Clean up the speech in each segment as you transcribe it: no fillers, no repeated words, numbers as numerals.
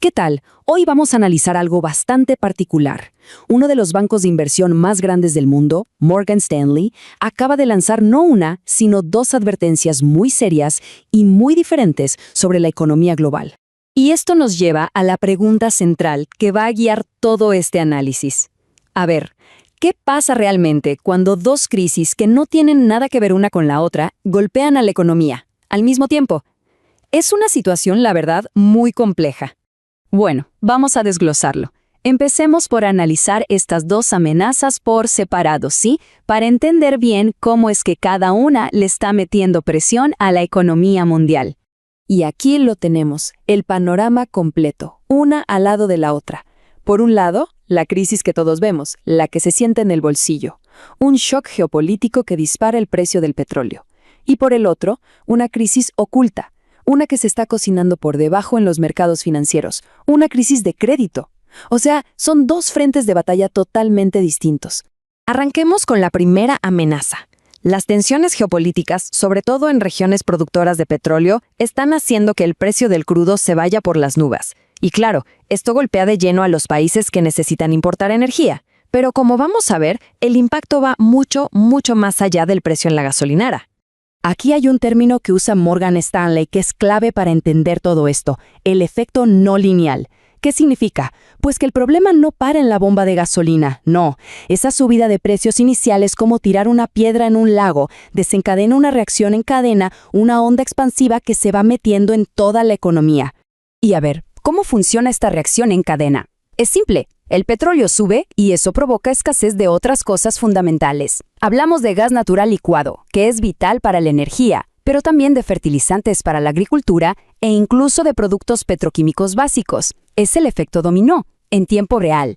¿Qué tal? Hoy vamos a analizar algo bastante particular. Uno de los bancos de inversión más grandes del mundo, Morgan Stanley, acaba de lanzar no una, sino dos advertencias muy serias y muy diferentes sobre la economía global. Y esto nos lleva a la pregunta central que va a guiar todo este análisis. A ver, ¿qué pasa realmente cuando dos crisis que no tienen nada que ver una con la otra golpean a la economía al mismo tiempo? Es una situación, la verdad, muy compleja. Bueno, vamos a desglosarlo. Empecemos por analizar estas dos amenazas por separado, ¿sí? Para entender bien cómo es que cada una le está metiendo presión a la economía mundial. Y aquí lo tenemos, el panorama completo, una al lado de la otra. Por un lado, la crisis que todos vemos, la que se siente en el bolsillo. Un shock geopolítico que dispara el precio del petróleo. Y por el otro, una crisis oculta. Una que se está cocinando por debajo en los mercados financieros, una crisis de crédito. O sea, son dos frentes de batalla totalmente distintos. Arranquemos con la primera amenaza. Las tensiones geopolíticas, sobre todo en regiones productoras de petróleo, están haciendo que el precio del crudo se vaya por las nubes. Y claro, esto golpea de lleno a los países que necesitan importar energía. Pero como vamos a ver, el impacto va mucho más allá del precio en la gasolinera. Aquí hay un término que usa Morgan Stanley que es clave para entender todo esto, el efecto no lineal. ¿Qué significa? Pues que el problema no para en la bomba de gasolina, no. Esa subida de precios inicial es como tirar una piedra en un lago, desencadena una reacción en cadena, una onda expansiva que se va metiendo en toda la economía. Y a ver, ¿cómo funciona esta reacción en cadena? Es simple. El petróleo sube y eso provoca escasez de otras cosas fundamentales. Hablamos de gas natural licuado, que es vital para la energía, pero también de fertilizantes para la agricultura e incluso de productos petroquímicos básicos. Es el efecto dominó, en tiempo real.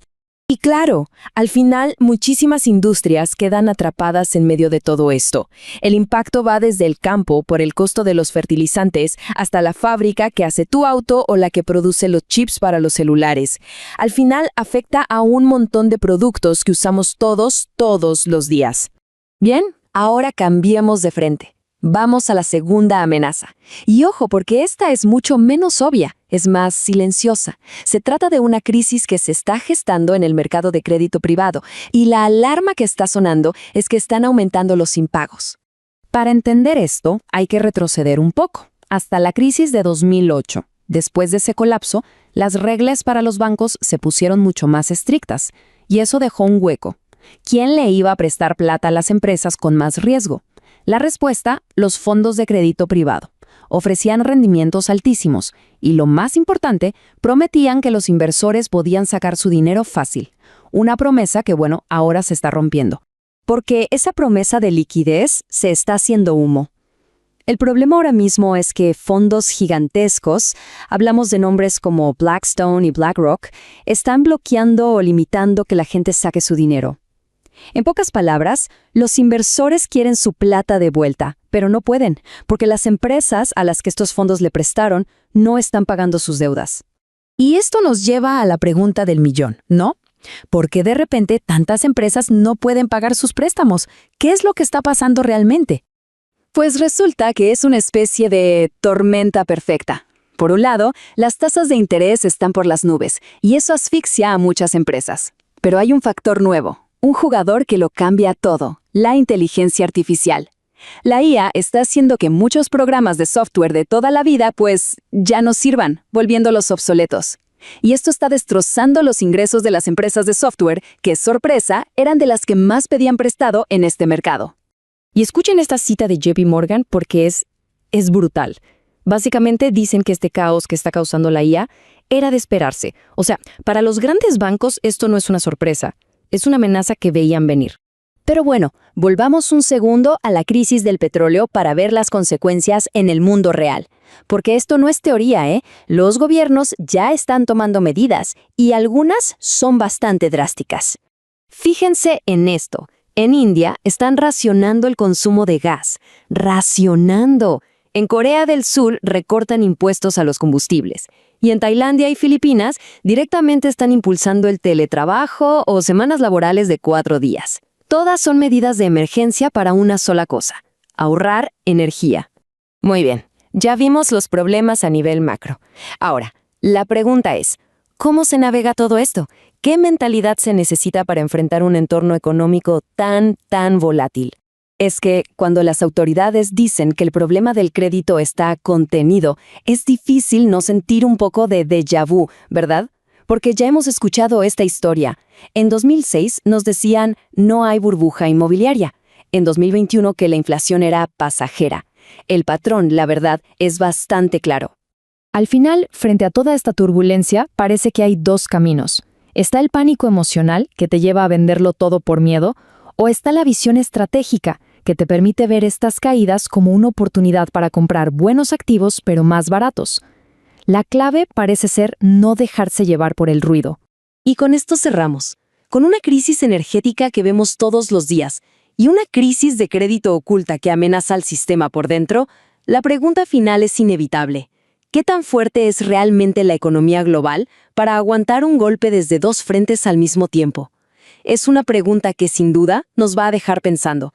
Y claro, al final muchísimas industrias quedan atrapadas en medio de todo esto. El impacto va desde el campo por el costo de los fertilizantes hasta la fábrica que hace tu auto o la que produce los chips para los celulares. Al final afecta a un montón de productos que usamos todos los días. Bien, ahora cambiemos de frente. Vamos a la segunda amenaza. Y ojo, porque esta es mucho menos obvia, es más silenciosa. Se trata de una crisis que se está gestando en el mercado de crédito privado, y la alarma que está sonando es que están aumentando los impagos. Para entender esto, hay que retroceder un poco, hasta la crisis de 2008. Después de ese colapso, las reglas para los bancos se pusieron mucho más estrictas, y eso dejó un hueco. ¿Quién le iba a prestar plata a las empresas con más riesgo? La respuesta, los fondos de crédito privado. Ofrecían rendimientos altísimos y, lo más importante, prometían que los inversores podían sacar su dinero fácil. Una promesa que, ahora se está rompiendo. Porque esa promesa de liquidez se está haciendo humo. El problema ahora mismo es que fondos gigantescos, hablamos de nombres como Blackstone y BlackRock, están bloqueando o limitando que la gente saque su dinero. En pocas palabras, los inversores quieren su plata de vuelta, pero no pueden, porque las empresas a las que estos fondos le prestaron no están pagando sus deudas. Y esto nos lleva a la pregunta del millón, ¿no? ¿Por qué de repente tantas empresas no pueden pagar sus préstamos? ¿Qué es lo que está pasando realmente? Pues resulta que es una especie de tormenta perfecta. Por un lado, las tasas de interés están por las nubes, y eso asfixia a muchas empresas. Pero hay un factor nuevo. Un jugador que lo cambia todo, la inteligencia artificial. La IA está haciendo que muchos programas de software de toda la vida, ya no sirvan, volviéndolos obsoletos. Y esto está destrozando los ingresos de las empresas de software, que, sorpresa, eran de las que más pedían prestado en este mercado. Y escuchen esta cita de JP Morgan porque es brutal. Básicamente dicen que este caos que está causando la IA era de esperarse. O sea, para los grandes bancos esto no es una sorpresa. Es una amenaza que veían venir. Pero volvamos un segundo a la crisis del petróleo para ver las consecuencias en el mundo real. Porque esto no es teoría, ¿eh? Los gobiernos ya están tomando medidas y algunas son bastante drásticas. Fíjense en esto. En India están racionando el consumo de gas. ¡Racionando! En Corea del Sur recortan impuestos a los combustibles. Y en Tailandia y Filipinas directamente están impulsando el teletrabajo o semanas laborales de 4 días. Todas son medidas de emergencia para una sola cosa: ahorrar energía. Muy bien, ya vimos los problemas a nivel macro. Ahora, La pregunta es, ¿cómo se navega todo esto? ¿Qué mentalidad se necesita para enfrentar un entorno económico tan volátil? Es que cuando las autoridades dicen que el problema del crédito está contenido, es difícil no sentir un poco de déjà vu, ¿verdad? Porque ya hemos escuchado esta historia. En 2006 nos decían no hay burbuja inmobiliaria. En 2021 que la inflación era pasajera. El patrón, la verdad, es bastante claro. Al final, frente a toda esta turbulencia, parece que hay dos caminos. Está el pánico emocional, que te lleva a venderlo todo por miedo, o está la visión estratégica, que te permite ver estas caídas como una oportunidad para comprar buenos activos, pero más baratos. La clave parece ser no dejarse llevar por el ruido. Y con esto cerramos. Con una crisis energética que vemos todos los días y una crisis de crédito oculta que amenaza al sistema por dentro, la pregunta final es inevitable. ¿Qué tan fuerte es realmente la economía global para aguantar un golpe desde dos frentes al mismo tiempo? Es una pregunta que sin duda nos va a dejar pensando.